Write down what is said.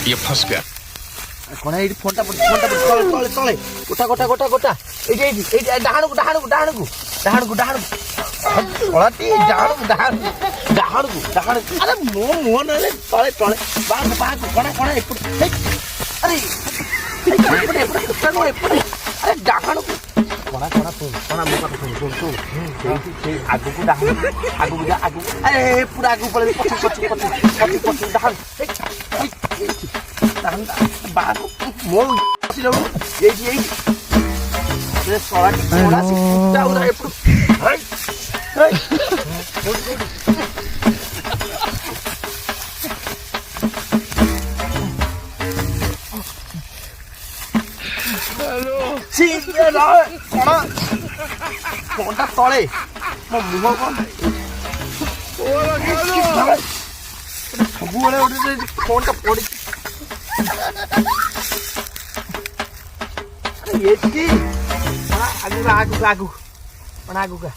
ये फंस गया। कौन है फोन टा तले तले गोटा गोटा गोटा गोटा डाहाणु डाहाणु डाहाणु डाहाणु डाहाणु ओलाटी डाहाणु डाहाणु डाहाणु डाहाणु अरे मो मो नले तले तले बाग बाग कोना कोना एपट अरे अरे डाहाणु कोना कोना कोना मो कथा सुन आगु को डाहाणु आगु जा आगु अरे पूरा आगु पळे पछ डाहाणु बाग मो सिलो ये सोला सोला सिटा उरा एपट हाय हाय हेलो सी ये ला कोना कोनटा तळे मो मुह कोन ओला हेलो सबुले उडे फोनटा पड़ी ये की आगु आगु आगु का